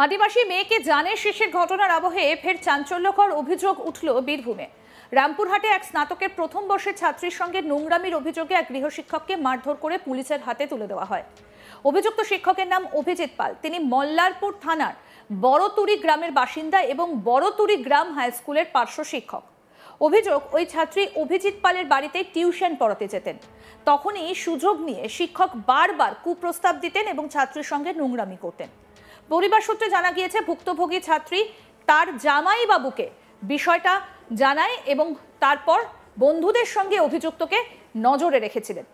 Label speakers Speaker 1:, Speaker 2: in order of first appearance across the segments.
Speaker 1: আদিবাসী মেয়েকে জানে শেষের ঘটনার আবহে ফের চাঞ্চল্যকর অভিযোগ উঠল বীরভূমে। রামপুরহাটে এক স্নাতকের প্রথম বর্ষের ছাত্রীর সঙ্গে নোংরামির অভিযোগে এক গৃহশিক্ষককে মারধর করে পুলিশের হাতে তুলে দেওয়া হয়। অভিযুক্ত শিক্ষকের নাম অভিজিৎ পাল। তিনি মল্লারপুর থানার বড়তুরি গ্রামের বাসিন্দা এবং বড়তুরি গ্রাম হাই স্কুলের পার্শ্ব শিক্ষক। অভিযোগ, ওই ছাত্রী অভিজিৎ পালের বাড়িতে টিউশন পড়াতে যেতেন। তখনই সুযোগ নিয়ে শিক্ষক বারবার কুপ্রস্তাব দিতেন এবং ছাত্রীর সঙ্গে নোংরামি করতেন। পরিবার সূত্রে জানা গিয়েছে, ভুক্তভোগী ছাত্রী তার জামাইবাবুকে বিষয়টা জানায় এবং তারপর বন্ধুদের সঙ্গে অভিযুক্তকে নজরে রেখেছিলেন।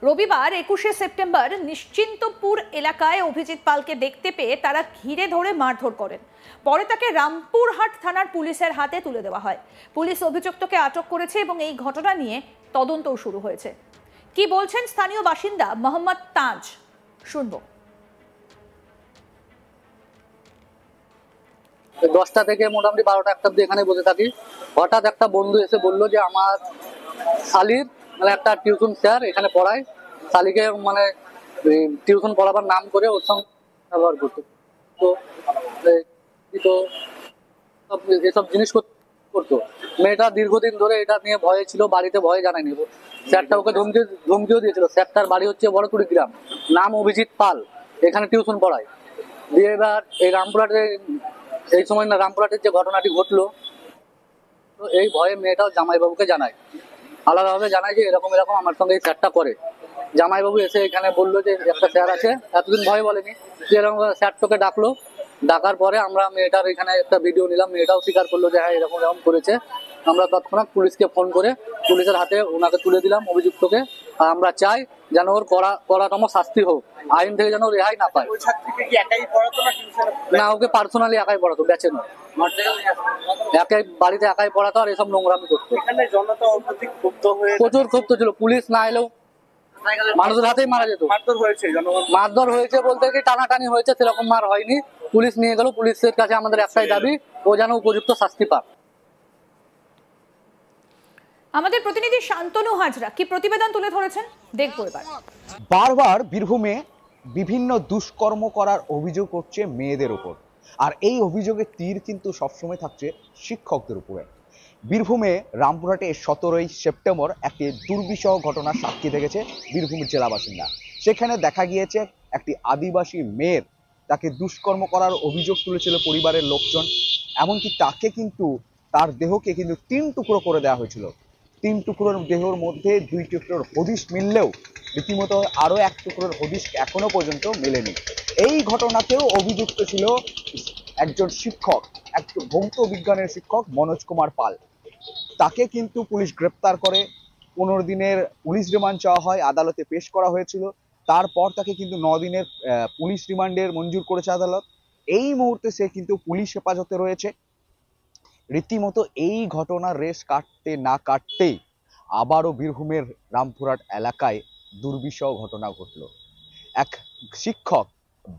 Speaker 1: রবিবার 21শে সেপ্টেম্বর নিশ্চিন্তপুর এলাকায় অভিজিৎ পালকে দেখতে পেয়ে তারা ঘিরে ধরে মারধর করেন। পরে তাকে রামপুরহাট থানার পুলিশের হাতে তুলে দেওয়া হয়। পুলিশ অভিযুক্তকে আটক করেছে এবং এই ঘটনা নিয়ে তদন্তও শুরু হয়েছে। কি বলছেন স্থানীয় বাসিন্দা মোহাম্মদ তাজ, শুনবো।
Speaker 2: 10টা থেকে মোটামুটি 12টা একটা অব্দি এখানে বসে থাকি। হঠাৎ একটা বন্ধু এসে বললো যে আমার শালির মানে একটা টিউশন স্যার এখানে পড়ায়, শালিকে মানে টিউশন পড়াবার নাম করে ওর সঙ্গে ব্যবহার করতো। তো এসব জিনিস করতো। মেয়েটা দীর্ঘদিন ধরে এটা নিয়ে ভয়ে ছিল, বাড়িতে ভয়ে জানায়নি। স্যারটা ওকে ধমকিও দিয়েছিল। স্যারটার বাড়ি হচ্ছে বড়তুরি গ্রাম, নাম অভিজিৎ পাল, এখানে টিউশন পড়ায়। দিয়ে এবার এই রামপুরহাটে এই সময় না রামপুরহাটের যে ঘটনাটি ঘটলো, তো এই ভয়ে মেয়েটাও জামাইবাবুকে জানায়, আলাদাভাবে জানায় যে এরকম এরকম আমার সঙ্গে এই স্যারটা করে। জামাইবাবু এসে এখানে বললো যে একটা স্যার আছে, এতদিন ভয় বলেনি, যে এরকম স্যারটাকে ডাকলো। ডাকার পরে আমরা মেয়েটার এখানে একটা ভিডিও নিলাম। মেয়েটাও স্বীকার করলো যে হ্যাঁ এরকম এরকম করেছে। আমরা তৎক্ষণাৎ পুলিশকে ফোন করে পুলিশের হাতে ওনাকে তুলে দিলাম অভিযুক্তকে। আর আমরা চাই যেন ওর কড়াতম শাস্তি হোক, আইন থেকে যেন রেহাই না পায়। না, ওকে পার্সোনালি একাই পড়াতো, ব্যাচে নয়, একাই বাড়িতে একাই পড়াতো আর এসব নোংরামি করতো। প্রচুর ক্ষুব্ধ ছিল। পুলিশ না এলেও মানুষের হাতেই মারা যেত। মারধর হয়েছে বলতে কি টানাটানি হয়েছে, সেরকম মার হয়নি। পুলিশ নিয়ে গেল। পুলিশের কাছে আমাদের একটাই দাবি, ও যেন উপযুক্ত শাস্তি পাক।
Speaker 1: আমাদের প্রতিনিধি শান্তনু হাজরা কি প্রতিবেদন তুলে ধরেছেন দেখবো এবার।
Speaker 3: বারবার বীরভূমে বিভিন্ন দুষ্কর্ম করার অভিযোগ হচ্ছে মেয়েদের উপর, আর এই অভিযোগের তীর কিন্তু সবসময় থাকছে শিক্ষকদের উপরে। বীরভূমে রামপুরহাটে 17ই সেপ্টেম্বর একটি দুর্বিষহ ঘটনার সাক্ষী দেখেছে বীরভূমের জেলা বাসিন্দা। সেখানে দেখা গিয়েছে একটি আদিবাসী মেয়ের তাকে দুষ্কর্ম করার অভিযোগ তুলেছিল পরিবারের লোকজন। এমনকি তাকে কিন্তু তার দেহকে কিন্তু 3 টুকরো করে দেওয়া হয়েছিল। 3 টুকরোর দেহের মধ্যে 2 টুকরোর হদিশ মিললেও রীতিমতো আরো 1 টুকরোর হদিশ এখনো পর্যন্ত মেলেনি। এই ঘটনাতেও অভিযুক্ত ছিল একজন শিক্ষক, একজন ভৌত বিজ্ঞানের শিক্ষক মনোজ কুমার পাল। তাকে কিন্তু পুলিশ গ্রেপ্তার করে 15 দিনের পুলিশ রিমান্ড চাওয়া হয়, আদালতে পেশ করা হয়েছিল। তারপর তাকে কিন্তু 9 দিনের পুলিশ রিমান্ডের মঞ্জুর করেছে আদালত। এই মুহূর্তে সে কিন্তু পুলিশ হেফাজতে রয়েছে। রীতিমতো এই ঘটনার রেশ কাটতে না কাটতেই আবারও বীরভূমের রামপুরহাট এলাকায় দুর্বিষহ ঘটনা ঘটল। এক শিক্ষক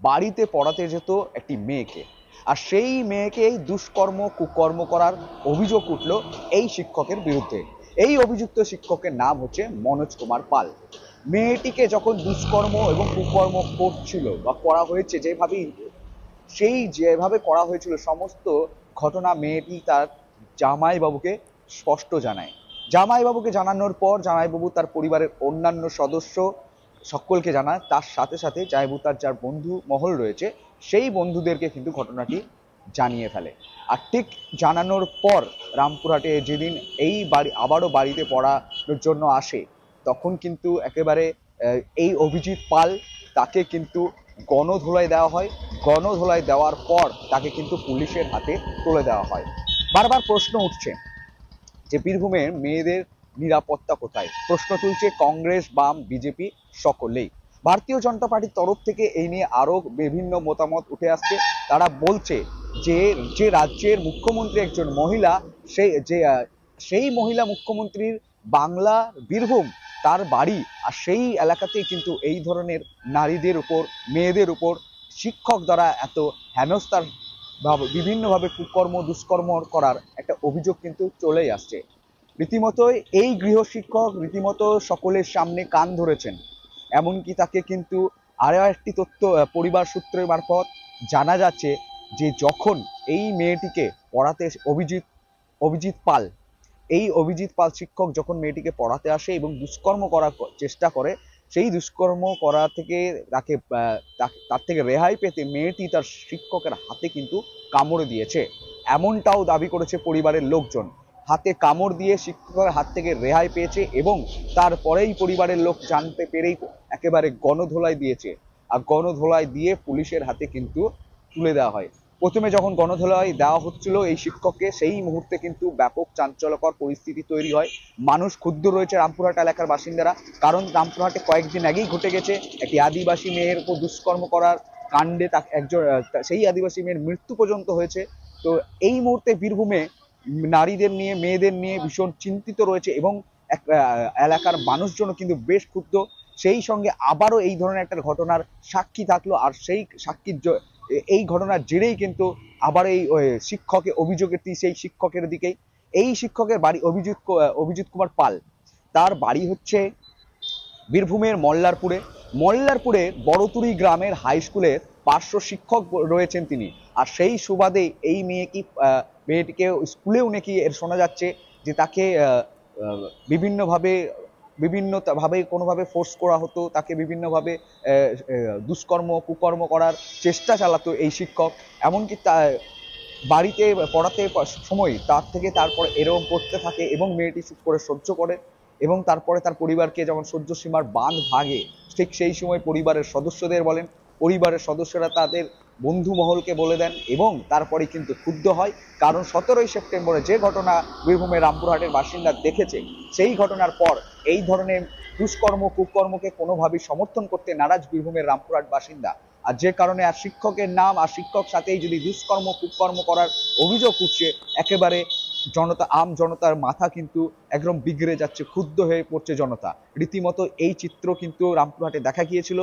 Speaker 3: বাড়িতে পড়াতে যেত একটি মেয়েকে, আর সেই মেয়েকে দুষ্কর্ম কুকর্ম করার অভিযোগ উঠল এই শিক্ষকের বিরুদ্ধে। এই অভিযুক্ত শিক্ষকের নাম হচ্ছে মনোজ কুমার পাল। মেয়েটিকে যখন দুষ্কর্ম এবং কুকর্ম করছিল বা করা হয়েছে, যেভাবে করা হয়েছিল সমস্ত ঘটনা মেয়েটি তার জামাইবাবুকে স্পষ্ট জানায়। জামাইবাবুকে জানানোর পর জামাইবাবু তার পরিবারের অন্যান্য সদস্য সকলকে জানায়। তার সাথে সাথে জামাইবাবু তার যার বন্ধু মহল রয়েছে সেই বন্ধুদেরকে কিন্তু ঘটনাটি জানিয়ে ফেলে। আর ঠিক জানানোর পর রামপুরহাটে যেদিন এই আবারও বাড়িতে পড়ানোর জন্য আসে, তখন কিন্তু একেবারে এই অভিজিৎ পাল তাকে কিন্তু গণধোলাই দেওয়া হয়। গণধোলাই দেওয়ার পর তাকে কিন্তু পুলিশের হাতে তুলে দেওয়া হয়। বারবার প্রশ্ন উঠছে যে বীরভূমের মেয়েদের নিরাপত্তা কোথায়? প্রশ্ন তুলছে কংগ্রেস, বাম, বিজেপি সকলেই। ভারতীয় জনতা পার্টির তরফ থেকে এই নিয়ে আরো বিভিন্ন মতামত উঠে আসছে। তারা বলছে যে রাজ্যের মুখ্যমন্ত্রী একজন মহিলা, সেই মহিলা মুখ্যমন্ত্রীর বাংলা বীরভূম তার বাড়ি, আর সেই এলাকাতেই কিন্তু এই ধরনের নারীদের উপর, মেয়েদের উপর শিক্ষক দ্বারা এত হেনস্থার ভাবে বিভিন্নভাবে কুকর্ম দুষ্কর্ম করার একটা অভিযোগ কিন্তু চলেই আসছে। রীতিমতোই এই গৃহশিক্ষক রীতিমতো সকলের সামনে কান ধরেছেন। এমনকি তাকে কিন্তু আরো একটি তথ্য পরিবার সূত্রের মারফত জানা যাচ্ছে যে যখন এই মেয়েটিকে পড়াতে অভিজিৎ পাল, এই অভিজিৎ পাল শিক্ষক যখন মেয়েটিকে পড়াতে আসে এবং দুষ্কর্ম করার চেষ্টা করে, সেই দুষ্কর্ম করা থেকে তার থেকে রেহাই পেতে মেয়েটি তার শিক্ষকের হাতে কিন্তু কামড় দিয়েছে, এমনটাও দাবি করেছে পরিবারের লোকজন। হাতে কামড় দিয়ে শিক্ষকের হাত থেকে রেহাই পেয়েছে এবং তারপরেই পরিবারের লোক জানতে পেরেই একেবারে গণধোলাই দিয়েছে, আর গণধোলাই দিয়ে পুলিশের হাতে কিন্তু তুলে দেওয়া হয়। প্রথমে যখন গণধোলাই দেওয়া হচ্ছিল এই শিক্ষককে, সেই মুহূর্তে কিন্তু ব্যাপক চাঞ্চল্যকর পরিস্থিতি তৈরি হয়। মানুষ ক্ষুব্ধ রয়েছে রামপুরহাট এলাকার বাসিন্দারা, কারণ রামপুরহাটে কয়েকদিন আগেই ঘটে গেছে একটি আদিবাসী মেয়ের উপর দুষ্কর্ম করার কাণ্ডে সেই আদিবাসী মেয়ের মৃত্যু পর্যন্ত হয়েছে। তো এই মুহূর্তে বীরভূমে নারীদের নিয়ে, মেয়েদের নিয়ে ভীষণ চিন্তিত রয়েছে এবং এলাকার মানুষজনও কিন্তু বেশ ক্ষুব্ধ। সেই সঙ্গে আবারও এই ধরনের একটা ঘটনার সাক্ষী থাকলো, আর সেই এই ঘটনার জেরেই কিন্তু আবার এই শিক্ষকের অভিযোগের সেই শিক্ষকের দিকেই। এই শিক্ষকের বাড়ি অভিজিৎ কুমার পাল, তার বাড়ি হচ্ছে বীরভূমের মল্লারপুরে বড়তুরি গ্রামের হাই স্কুলের পার্শ্ব শিক্ষক রয়েছেন তিনি। আর সেই সুবাদে এই মেয়েটিকে স্কুলেও নাকি এর শোনা যাচ্ছে যে তাকে বিভিন্নভাবে কোনোভাবে ফোর্স করা হতো, তাকে বিভিন্নভাবে কুকর্ম করার চেষ্টা চালাতো এই শিক্ষক। এমনকি বাড়িতে পড়াতে সময় তারপর এরকম করতে থাকে এবং মেয়েটি চুপ করে সহ্য করে, এবং তারপরে তার পরিবারকে যখন সহ্য সীমার বাঁধ ভাঙে, ঠিক সেই সময় পরিবারের সদস্যরা তাদের বন্ধু মহলকে বলে দেন এবং তারপরে কিন্তু ক্ষুব্ধ হয়। কারণ 17ই সেপ্টেম্বরে যে ঘটনা বীরভূমের রামপুরহাটের বাসিন্দা দেখেছে, সেই ঘটনার পর এই ধরনের কুকর্মকে কোনোভাবেই সমর্থন করতে নারাজ বীরভূমের রামপুরহাট বাসিন্দা। আর যে কারণে আর শিক্ষকের নাম আর শিক্ষক সাথেই যদি কুকর্ম করার অভিযোগ উঠছে, একেবারে আম জনতার মাথা কিন্তু একদম বিগড়ে যাচ্ছে, ক্ষুব্ধ হয়ে পড়ছে জনতা। রীতিমতো এই চিত্র কিন্তু রামপুরহাটে দেখা গিয়েছিল,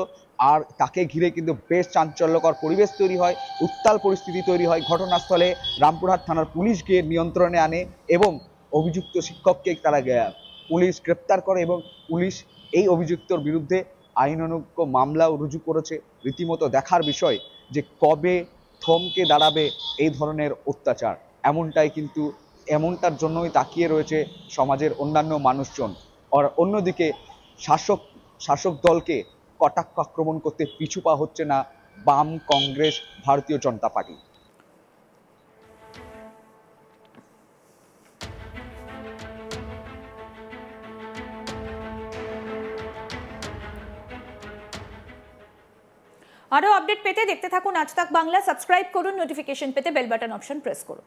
Speaker 3: আর তাকে ঘিরে কিন্তু বেশ চাঞ্চল্যকর পরিবেশ তৈরি হয়, উত্তাল পরিস্থিতি তৈরি হয়। ঘটনাস্থলে রামপুরহাট থানার পুলিশ গিয়ে নিয়ন্ত্রণে আনে এবং অভিযুক্ত শিক্ষককে পুলিশ গ্রেপ্তার করে এবং পুলিশ এই অভিযুক্তর বিরুদ্ধে আইনানুগ মামলাও রুজু করেছে। রীতিমতো দেখার বিষয় যে কবে থমকে দাঁড়াবে এই ধরনের অত্যাচার। এমনটার জন্যই তাকিয়ে রয়েছে সমাজের অন্যান্য মানুষজন। আর অন্যদিকে শাসক দলকে কটাক্ষ আক্রমণ করতে পিছু পা হচ্ছে না বাম, কংগ্রেস, ভারতীয় জনতা পার্টি।
Speaker 1: আরও আপডেট পেতে দেখতে থাকুন আজ তাক বাংলা। সাবস্ক্রাইব করুন, নোটিফিকেশন পেতে বেল বাটন অপশন প্রেস করুন।